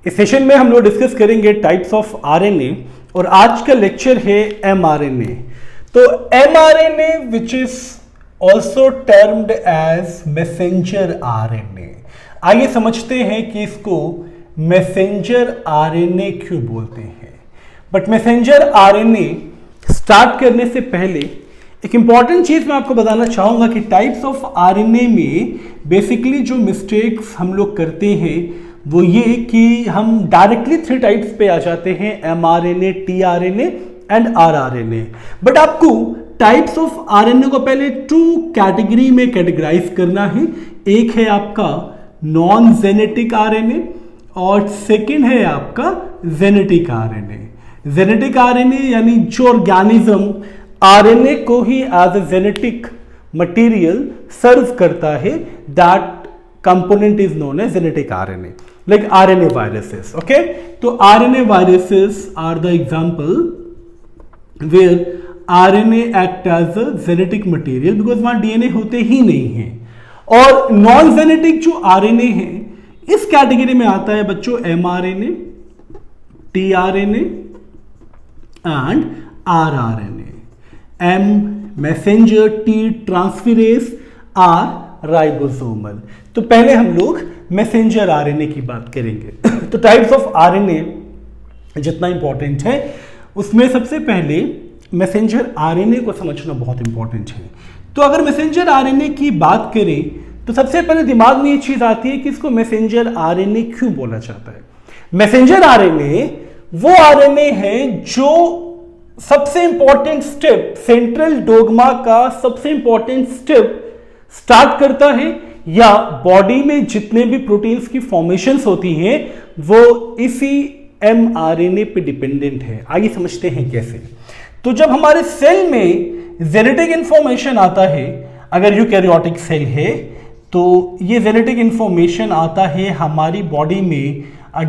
इस सेशन में हम लोग डिस्कस करेंगे टाइप्स ऑफ आरएनए और आज का लेक्चर है एमआरएनए। तो mRNA which is also termed as messenger RNA. आइए समझते हैं कि इसको मैसेंजर आरएनए क्यों बोलते हैं। बट मैसेंजर आरएनए स्टार्ट करने से पहले एक इंपॉर्टेंट चीज मैं आपको बताना चाहूंगा कि टाइप्स ऑफ आरएनए में बेसिकली जो मिस्टेक्स हम लोग करते हैं वो ये कि हम डायरेक्टली 3 टाइप्स पे आ जाते हैं, mRNA, tRNA and rRNA. But आपको टाइप्स ऑफ आरएनए को पहले 2 कैटेगरी में कैटेगराइज करना है। एक है आपका नॉन जेनेटिक आरएनए और सेकंड है आपका जेनेटिक आरएनए। जेनेटिक आरएनए यानी जो ऑर्गेनिज्म आरएनए को ही as a genetic material serve करता है, that component is known as genetic RNA, like RNA viruses. Okay, तो RNA viruses are the example where RNA act as a genetic material because वहां DNA होते ही नहीं है। और नॉन जेनेटिक जो RNA है इस कैटेगरी में आता है बच्चों mRNA, tRNA and rRNA। M messenger, T transferase, R ribosomal. तो पहले हम लोग मैसेंजर आरएनए की बात करेंगे। तो टाइप्स ऑफ आरएनए जितना इंपॉर्टेंट है उसमें सबसे पहले मैसेंजर आरएनए को समझना बहुत इंपॉर्टेंट है। तो अगर मैसेंजर आरएनए की बात करें तो सबसे पहले दिमाग में ये चीज आती है कि इसको मैसेंजर आरएनए क्यों बोला जाता है। मैसेंजर आरएनए वो आरएनए है जो सबसे इंपॉर्टेंट स्टेप, सेंट्रल डोग्मा का सबसे इंपॉर्टेंट स्टेप स्टार्ट करता है, या बॉडी में जितने भी प्रोटीन्स की फॉर्मेशंस होती हैं वो इसी एमआरएनए पे डिपेंडेंट है। आइए समझते हैं कैसे। तो जब हमारे सेल में जेनेटिक इंफॉर्मेशन आता है, अगर यूकैरियोटिक सेल है तो ये जेनेटिक इंफॉर्मेशन आता है हमारी बॉडी में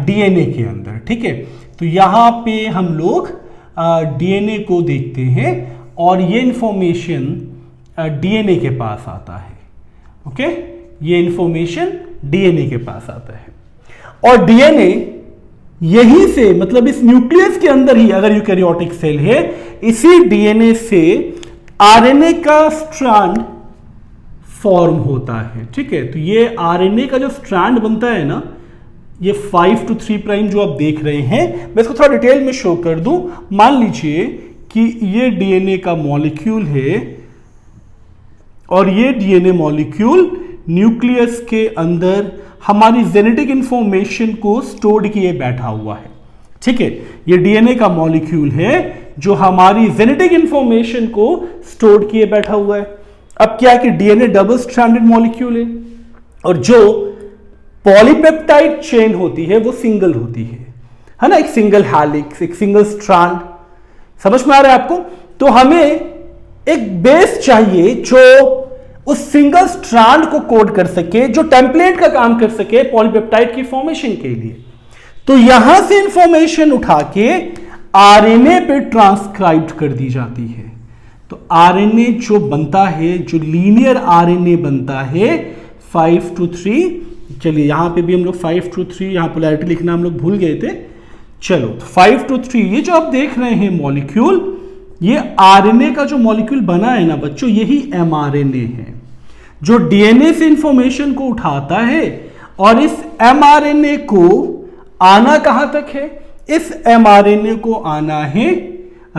डीएनए के अंदर, ठीक है। तो यहां पे हम लोग डीएनए को देखते हैं और ये इंफॉर्मेशन डीएनए के पास आता है। ओके, ये इंफॉर्मेशन डीएनए के पास आता है और डीएनए यहीं से, मतलब इस न्यूक्लियस के अंदर ही, अगर यूकैरियोटिक सेल है, इसी डीएनए से आरएनए का स्ट्रैंड फॉर्म होता है, ठीक है। तो ये आरएनए का जो स्ट्रैंड बनता है ना, ये 5 to 3 प्राइम जो आप देख रहे हैं, मैं इसको थोड़ा डिटेल में शो कर दूं। मान लीजिए कि ये डीएनए का मॉलिक्यूल है और ये डीएनए मॉलिक्यूल न्यूक्लियस के अंदर हमारी जेनेटिक इंफॉर्मेशन को स्टोर किए बैठा हुआ है, ठीक है। ये डीएनए का मॉलिक्यूल है जो हमारी जेनेटिक इंफॉर्मेशन को स्टोर किए बैठा हुआ है। अब क्या है कि डीएनए डबल स्ट्रैंडेड मॉलिक्यूल है और जो पॉलीपेप्टाइड चेन होती है वो सिंगल होती है ना, एक सिंगल हेलिक्स, एक सिंगल स्ट्रैंड। समझ में आ रहा है आपको? तो हमें एक बेस चाहिए जो उस सिंगल स्ट्रैंड को कोड कर सके, जो टेम्पलेट का काम कर सके पॉलीपेप्टाइड की फॉर्मेशन के लिए। तो यहां से इंफॉर्मेशन उठा के आरएनए पे ट्रांसक्राइब कर दी जाती है। तो आरएनए जो बनता है, जो लीनियर आरएनए बनता है 5 to 3, चलिए यहां पे भी हम लोग 5 to 3, यहां पोलैरिटी लिखना हम लोग भूल गए थे। चलो 5 to 3, ये जो आप देख रहे हैं मॉलिक्यूल, ये आरएनए का जो मॉलिक्यूल बना है ना बच्चों, यही एमआरएनए है जो डीएनए से इंफॉर्मेशन को उठाता है। और इस एमआरएनए को आना कहां तक है? इस एमआरएनए को आना है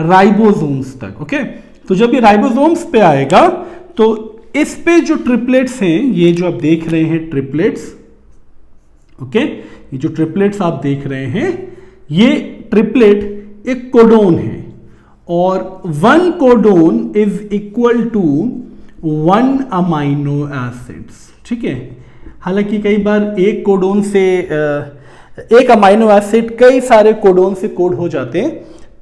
राइबोसोम्स तक। ओके, तो जब ये राइबोसोम्स पे आएगा तो इस पे जो ट्रिपलेट्स हैं, ये जो आप देख रहे हैं ट्रिपलेट्स, ओके, ये जो ट्रिपलेट्स आप देख रहे हैं, ये ट्रिपलेट एक कोडोन है और 1 codon is equal to 1 amino acids, ठीक है। हालांकि कई बार एक कोडोन से एक अमाइनो एसिड कई सारे कोडोन से कोड हो जाते हैं,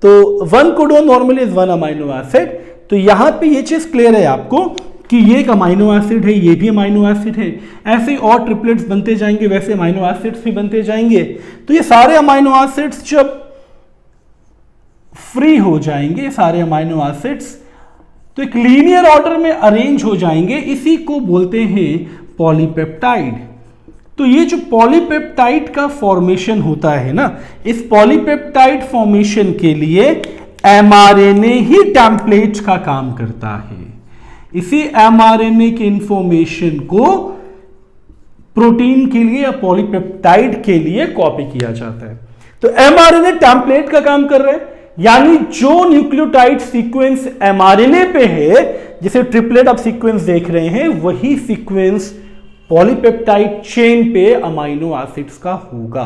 तो 1 codon normally is 1 amino acid. तो यहां पे ये चीज क्लियर है आपको कि ये एक अमाइनो एसिड है, ये भी अमाइनो एसिड है। ऐसे ही और ट्रिपलेट्स बनते जाएंगे, वैसे अमाइनो एसिड्स भी बनते जाएंगे। तो ये सारे अमाइनो एसिड्स जब फ्री हो जाएंगे, सारे अमाइनो एसिड्स, तो एक लीनियर ऑर्डर में अरेंज हो जाएंगे। इसी को बोलते हैं पॉलीपेप्टाइड। तो ये जो पॉलीपेप्टाइड का फॉर्मेशन होता है ना, इस पॉलीपेप्टाइड फॉर्मेशन के लिए एमआरएनए ही टेम्पलेट का काम करता है। इसी एमआरएनए के इंफॉर्मेशन को प्रोटीन के लिए या पॉलीपेप्टाइड के लिए कॉपी किया जाता है। तो एमआरएनए टेम्पलेट का काम कर रहा है, यानी जो न्यूक्लियोटाइड सीक्वेंस एमआरएनए पे है, जिसे ट्रिपलेट ऑफ सीक्वेंस देख रहे हैं, वही सीक्वेंस पॉलीपेप्टाइड चेन पे अमाइनो एसिड्स का होगा।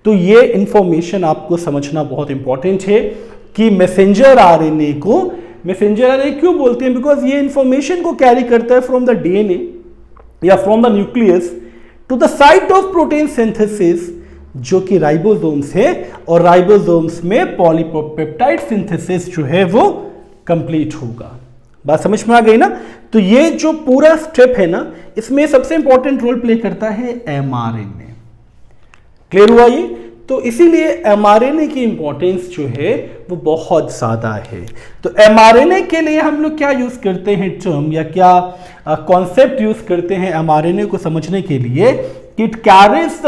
तो ये इंफॉर्मेशन आपको समझना बहुत इंपॉर्टेंट है कि मैसेंजर आरएनए को मैसेंजर आरएनए क्यों बोलते हैं, बिकॉज ये इंफॉर्मेशन को कैरी करता है फ्रॉम द डीएनए या from the nucleus to the site of protein synthesis, जो कि राइबोसोम्स है, और राइबोसोम्स में पॉलीपेप्टाइड सिंथेसिस जो है वो कंप्लीट होगा। बात समझ में आ गई ना? तो ये जो पूरा स्टेप है ना, इसमें सबसे इंपॉर्टेंट रोल प्ले करता है एमआरएनए। क्लियर हुआ ये? तो इसीलिए एमआरएनए की इंपॉर्टेंस जो है वो बहुत ज्यादा है। तो एमआरएनए के लिए हम लोग क्या यूज करते हैं टर्म, या क्या कॉन्सेप्ट यूज करते हैं एमआरएनए को समझने के लिए, कि it carries the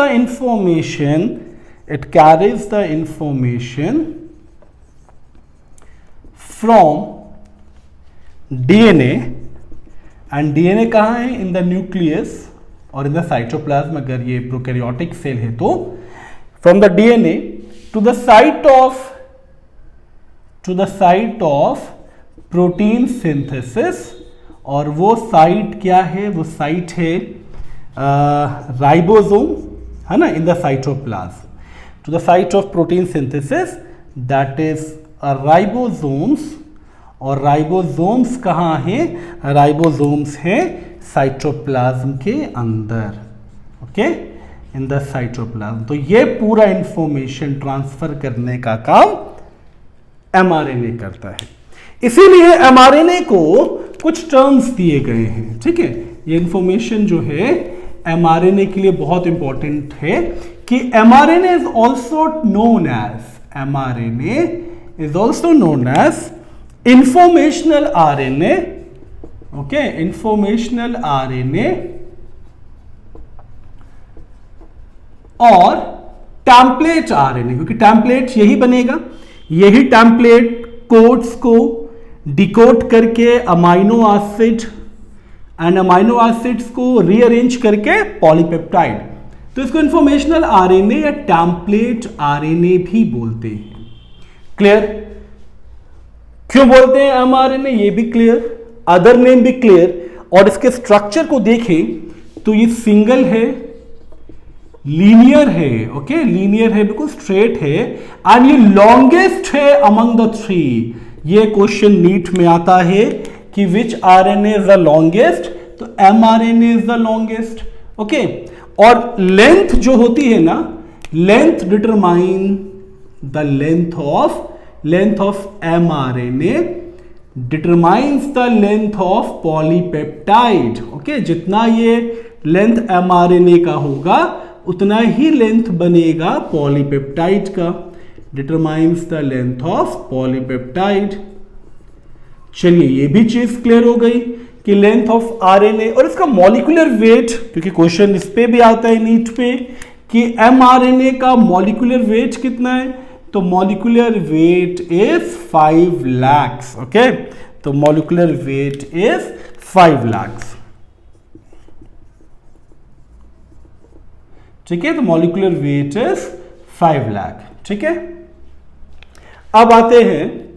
information from DNA, and DNA कहाँ है? इन द न्यूक्लियस और इन द साइटोप्लाज्म, अगर ये प्रोकैरियोटिक सेल है तो from the DNA to the site of protein synthesis, और वो साइट क्या है? वो साइट है राइबोसोम, है ना, in the cytoplasm, to the site of protein synthesis, that is ribosomes. और राइबोसोम्स कहाँ है? राइबोसोम्स है साइटोप्लाज्म के अंदर, ओके, इन द साइटोप्लाज्म। तो ये पूरा इंफॉर्मेशन ट्रांसफर करने का काम एमआरएनए करता है। इसीलिए एमआरएनए को कुछ टर्म्स दिए गए हैं, ठीक है। ये इंफॉर्मेशन जो है एमआरएनए के लिए बहुत इंपॉर्टेंट है कि mRNA is also known as informational RNA, okay, informational RNA और टेम्पलेट आरएनए, क्योंकि टेम्पलेट यही बनेगा, यही टेम्पलेट कोड्स को डिकोड करके amino acid and amino acids को रीअरेंज करके पॉलीपेप्टाइड, तो इसको इंफॉर्मेशनल आरएनए या टेम्पलेट आरएनए भी बोलते हैं। क्लियर? क्यों बोलते हैं एमआरएनए, ये भी क्लियर, अदर नेम भी क्लियर। और इसके स्ट्रक्चर को देखें तो ये सिंगल है, लीनियर है, ओके, लीनियर है, बिल्कुल स्ट्रेट है, एंड ये लॉन्गेस्ट है अमंग द थ्री। ये क्वेश्चन नीट में आता है कि विच आरएनए इज द लॉन्गेस्ट, तो mRNA is the longest, okay. और लेंथ जो होती है ना, length determine the length of mRNA determines the length of polypeptide, okay. जितना ये लेंथ एमआरएनए का होगा उतना ही लेंथ बनेगा पॉलीपेप्टाइड का, determines the length of polypeptide. चलिए, ये भी चीज क्लियर हो गई कि लेंथ ऑफ आरएनए और इसका मॉलिक्यूलर वेट, क्योंकि क्वेश्चन इस पे भी आता है नीट पे कि एमआरएनए का मॉलिक्यूलर वेट कितना है, तो molecular weight is 5 lakhs, okay. तो मॉलिक्यूलर वेट इज 5 lakhs, ठीक है। तो मॉलिक्यूलर वेट इज 5 lakh, ठीक है। अब आते हैं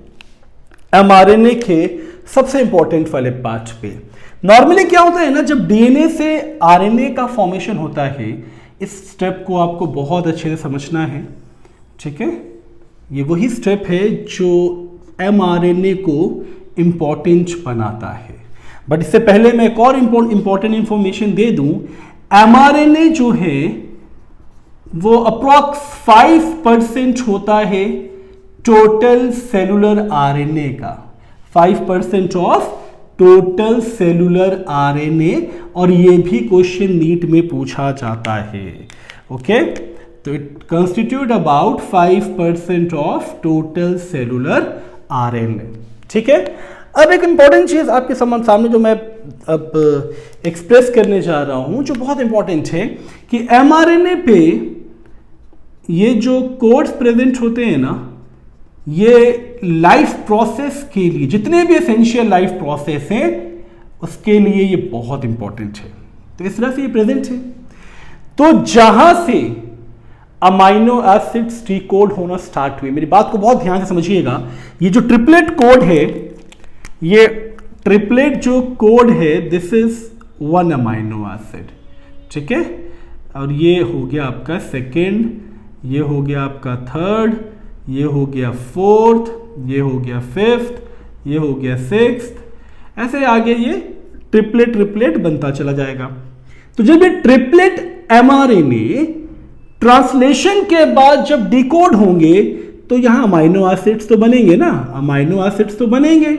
एमआरएनए के सबसे इंपॉर्टेंट वाले पार्ट पे। नॉर्मली क्या होता है ना, जब डीएनए से आरएनए का फॉर्मेशन होता है, इस स्टेप को आपको बहुत अच्छे से समझना है, ठीक है। ये वही स्टेप है जो एमआरएनए को इंपॉर्टेंट बनाता है। बट इससे पहले मैं एक और इंपॉर्टेंट इंफॉर्मेशन दे दूं, एमआरएनए जो है वो अप्रॉक्स 5% होता है टोटल सेलुलर आरएनए का, 5% ऑफ टोटल सेलुलर आरएनए, और ये भी क्वेश्चन नीट में पूछा जाता है, ओके। तो it constitute about 5% of total cellular RNA, ठीक है। अब एक इंपॉर्टेंट चीज आपके सामने जो मैं अब एक्सप्रेस करने जा रहा हूं जो बहुत इंपॉर्टेंट है कि एमआरएनए पे ये जो कोड्स प्रेजेंट होते हैं ना, ये लाइफ प्रोसेस के लिए, जितने भी एसेंशियल लाइफ प्रोसेस हैं उसके लिए ये बहुत इंपॉर्टेंट है। तो इस तरह से ये प्रेजेंट है। तो जहां से अमाइनो एसिड्स डिकोड होना स्टार्ट हुए, मेरी बात को बहुत ध्यान से समझिएगा, ये जो ट्रिपलेट कोड है, ये ट्रिपलेट जो कोड है, दिस इज 1 अमाइनो एसिड, ठीक है। और ये हो गया आपका सेकेंड, ये हो गया आपका थर्ड, ये हो गया फोर्थ, ये हो गया फिफ्थ, ये हो गया सिक्स्थ, ऐसे आगे ये ट्रिपलेट ट्रिपलेट बनता चला जाएगा। तो जब ये ट्रिपलेट एमआरएनए ट्रांसलेशन के बाद जब डिकोड होंगे तो यहां अमाइनो एसिड्स तो बनेंगे ना, अमाइनो एसिड्स तो बनेंगे,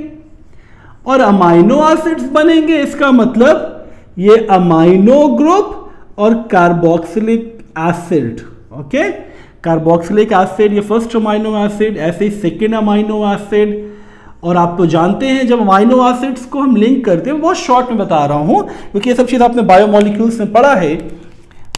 और अमाइनो एसिड्स बनेंगे इसका मतलब ये अमाइनो ग्रुप और carboxylic acid, okay. Carboxylic acid ये फर्स्ट अमाइनो एसिड, ऐसे ही सेकेंड अमाइनो एसिड। और आप तो जानते हैं जब अमाइनो एसिड्स को हम लिंक करते हैं, बहुत शॉर्ट में बता रहा हूं क्योंकि ये सब चीज आपने बायोमोलिक्यूल्स में पढ़ा है।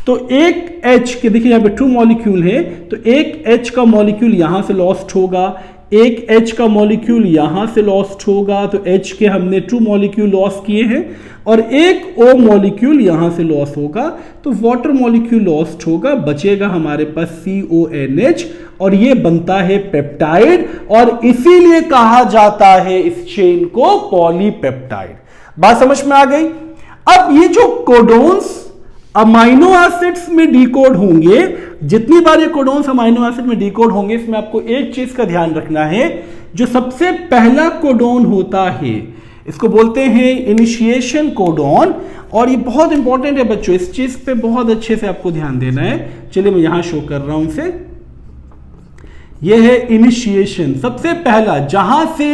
तो एक H के, देखिए यहाँ पे 2 मॉलिक्यूल है, तो एक H का मॉलिक्यूल यहां से लॉस्ट होगा, एक H का मॉलिक्यूल यहां से लॉस्ट होगा, तो H के हमने 2 मॉलिक्यूल लॉस किए हैं, और एक O मॉलिक्यूल यहां से लॉस होगा, तो वाटर मॉलिक्यूल लॉस्ट होगा, बचेगा हमारे पास CONH, और ये बनता है पेप्टाइड, और इसीलिए कहा जाता है इस चेन को पॉलीपेप्टाइड। बात समझ में आ गई। अब ये जो कोडोन्स अमाइनो एसिड्स में डिकोड होंगे, जितनी बार ये कोडोन्स अमाइनो एसिड में डिकोड होंगे, इसमें आपको एक चीज का ध्यान रखना है, जो सबसे पहला कोडोन होता है इसको बोलते हैं इनिशिएशन कोडोन, और ये बहुत इंपॉर्टेंट है बच्चों, इस चीज पे बहुत अच्छे से आपको ध्यान देना है। चलिए मैं यहां शो कर रहा हूं इसे, ये है इनिशिएशन, सबसे पहला जहां से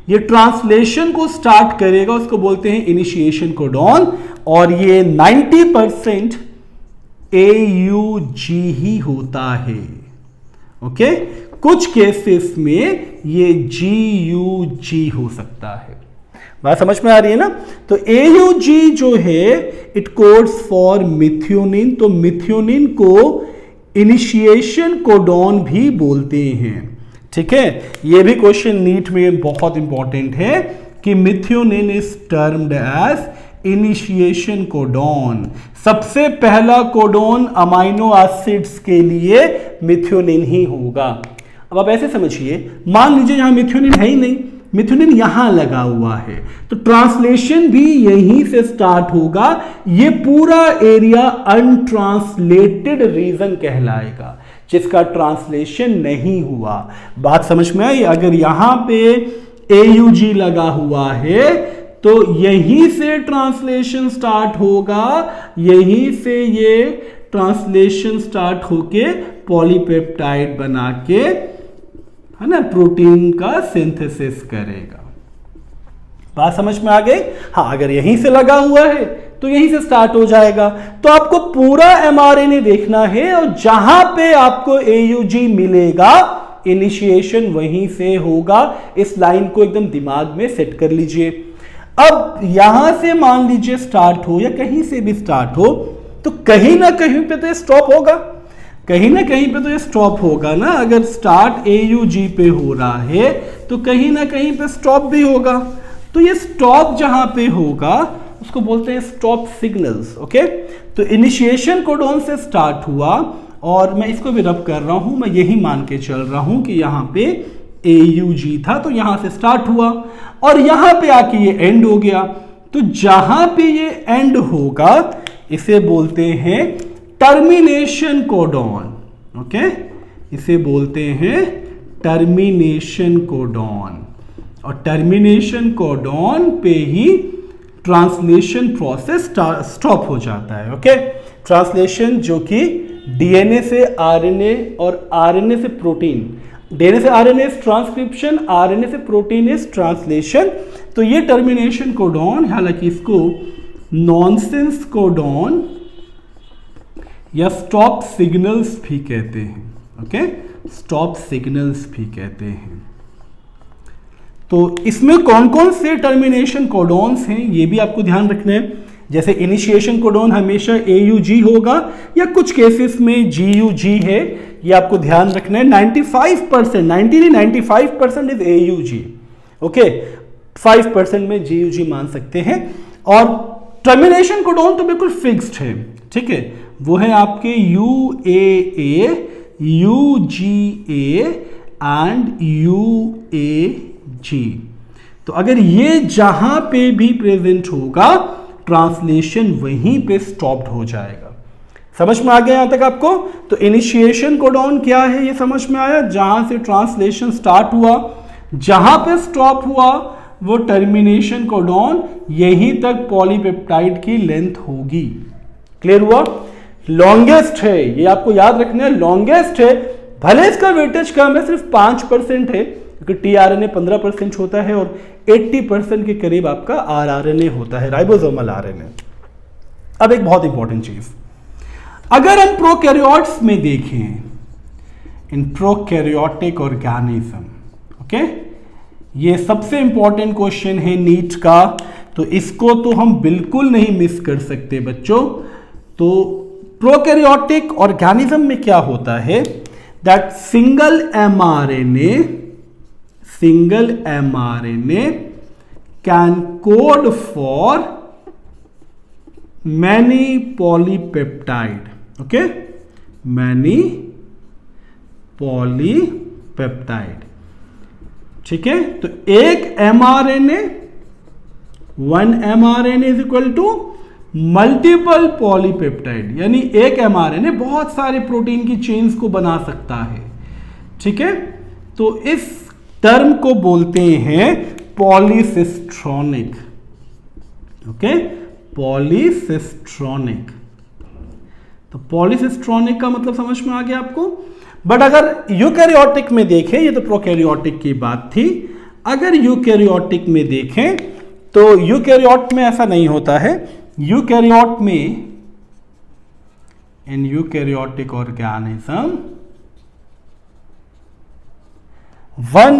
ये ट्रांसलेशन को स्टार्ट करेगा उसको बोलते हैं इनिशिएशन कोडोन, और ये 90% AUG ही होता है, ओके। कुछ केसेस में ये GUG हो सकता है। बात समझ में आ रही है ना। तो AUG जो है इट कोड्स फॉर मिथ्योनिन, तो मिथ्योनिन को इनिशिएशन कोडोन भी बोलते हैं, ठीक है। ये भी क्वेश्चन नीट में बहुत इंपॉर्टेंट है कि methionine is termed as initiation codon. सबसे पहला कोडोन अमाइनो एसिड्स के लिए मिथ्योनिन ही होगा। अब आप ऐसे समझिए, मान लीजिए यहां मिथ्योनिन है ही नहीं, मिथ्योनिन यहां लगा हुआ है, तो ट्रांसलेशन भी यहीं से स्टार्ट होगा। ये पूरा एरिया अनट्रांसलेटेड रीजन कहलाएगा, जिसका ट्रांसलेशन नहीं हुआ। बात समझ में आई। अगर यहां पे AUG लगा हुआ है तो यहीं से ट्रांसलेशन स्टार्ट होगा, यहीं से ये ट्रांसलेशन स्टार्ट होके पॉलीपेप्टाइड बना के, है ना, प्रोटीन का सिंथेसिस करेगा। बात समझ में आ गई। हाँ, अगर यहीं से लगा हुआ है तो यहीं से स्टार्ट हो जाएगा। तो आपको पूरा mRNA देखना है, और जहां पे आपको AUG मिलेगा इनिशिएशन वहीं से होगा। इस लाइन को एकदम दिमाग में सेट कर लीजिए। अब यहां से मान लीजिए स्टार्ट हो या कहीं से भी स्टार्ट हो, तो कहीं ना कहीं पे तो ये स्टॉप होगा, कहीं ना कहीं पे तो ये स्टॉप होगा ना। अगर स्टार्ट AUG पे हो रहा है तो कहीं ना कहीं पे स्टॉप भी होगा। तो ये स्टॉप जहां पे होगा उसको बोलते हैं स्टॉप सिग्नल्स, ओके। तो इनिशिएशन कोडोन से स्टार्ट हुआ, और मैं इसको भी रब कर रहा हूं, मैं यही मान के चल रहा हूं कि यहां पे AUG था, तो यहां से स्टार्ट हुआ और यहां पे आके ये एंड हो गया। तो जहां पे ये एंड होगा इसे बोलते हैं टर्मिनेशन कोडोन, ओके। इसे बोलते हैं टर्मिनेशन कोडोन, और टर्मिनेशन कोडोन पे ही ट्रांसलेशन प्रोसेस स्टॉप हो जाता है, ओके। ट्रांसलेशन जो कि DNA से RNA और RNA से प्रोटीन, DNA से RNA इज ट्रांसक्रिप्शन, RNA से प्रोटीन इज ट्रांसलेशन। तो ये टर्मिनेशन कोडोन, हालांकि इसको नॉनसेंस कोडोन या स्टॉप सिग्नल्स भी कहते हैं, ओके। स्टॉप सिग्नल्स भी कहते हैं। तो इसमें कौन कौन से टर्मिनेशन कोडॉन्स हैं ये भी आपको ध्यान रखना है। जैसे इनिशिएशन कोडॉन हमेशा AUG होगा या कुछ केसेस में GUG है, ये आपको ध्यान रखना है। 95% 95% इज AUG, ओके, 5% में GUG मान सकते हैं। और टर्मिनेशन कोडॉन तो बिल्कुल फिक्स्ड है, ठीक है, वो है आपके UAA, UGA एंड UAG। तो अगर ये जहां पे भी प्रेजेंट होगा ट्रांसलेशन वहीं पे स्टॉप्ड हो जाएगा। समझ में आ गया यहां तक आपको? तो इनिशिएशन कोडॉन क्या है ये समझ में आया, जहां से ट्रांसलेशन स्टार्ट हुआ, जहां पे स्टॉप हुआ वो टर्मिनेशन कोडॉन, यहीं तक पॉलीपेप्टाइड की लेंथ होगी। क्लियर हुआ? लॉन्गेस्ट है, ये आपको याद रखना है, लॉन्गेस्ट है, भले इसका वेटेज कम है, सिर्फ 5% है, क्योंकि tRNA 15% होता है और 80% के करीब आपका rRNA होता है, राइबोसोमल RNA। अब एक बहुत इंपॉर्टेंट चीज, अगर हम प्रोकैरियोट्स में देखें, इन प्रोकैरियोटिक ऑर्गेनिज्म, ओके, ये सबसे इंपॉर्टेंट क्वेश्चन है नीट का, तो इसको तो हम बिल्कुल नहीं मिस कर सकते बच्चों। तो प्रोकैरियोटिक ऑर्गेनिज्म में क्या होता है, that single mRNA can code for many polypeptide, okay, many polypeptide, ठीक है। तो एक mRNA, 1 mRNA is equal to multiple polypeptide, यानी एक mRNA बहुत सारे प्रोटीन की चेन्स को बना सकता है, ठीक है। तो इस टर्म को बोलते हैं पॉलीसिस्ट्रॉनिक, ओके, पॉलीसिस्ट्रॉनिक। तो पॉलीसिस्ट्रॉनिक का मतलब समझ में आ गया आपको। बट अगर यूकैरियोटिक में देखें, ये तो प्रोकैरियोटिक की बात थी, अगर यूकैरियोटिक में देखें तो यूकैरियोट में ऐसा नहीं होता है। यूकैरियोट में, in eukaryotic organism, 1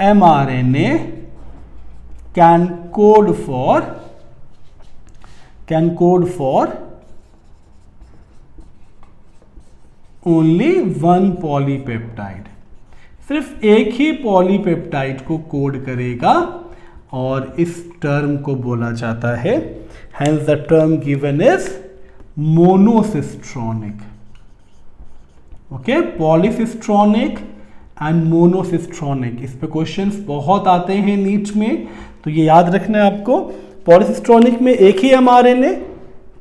mRNA can code for only 1 polypeptide, सिर्फ एक ही पॉलीपेप्टाइड को कोड करेगा और इस टर्म को बोला जाता है, hence the term given is monocistronic, okay, polycistronic and monocistronic. इस पे क्वेश्चंस बहुत आते हैं नीट में, तो ये याद रखना है आपको। पॉलीसिस्ट्रॉनिक में एक ही mRNA,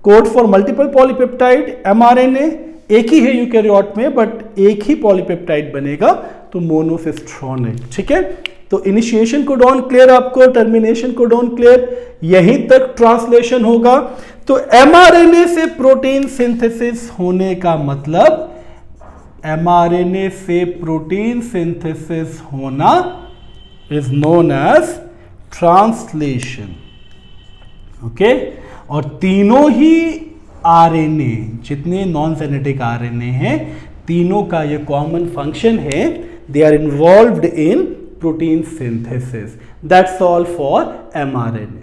code for multiple polypeptide, mRNA एक ही है यूकैरियोट में, बट एक ही पॉलीपेप्टाइड बनेगा, तो मोनोसिस्ट्रॉनिक, ठीक है। तो इनिशिएशन कोडॉन क्लियर आपको, टर्मिनेशन कोडॉन क्लियर, यहीं तक ट्रांसलेशन होगा। तो mRNA से प्रोटीन सिंथेसिस होने का मतलब, mRNA से प्रोटीन सिंथेसिस होना is known as translation, okay. और तीनों ही RNA, जितने नॉन जेनेटिक RNA हैं, तीनों का ये कॉमन फंक्शन है, they are involved in protein synthesis. That's all for mRNA.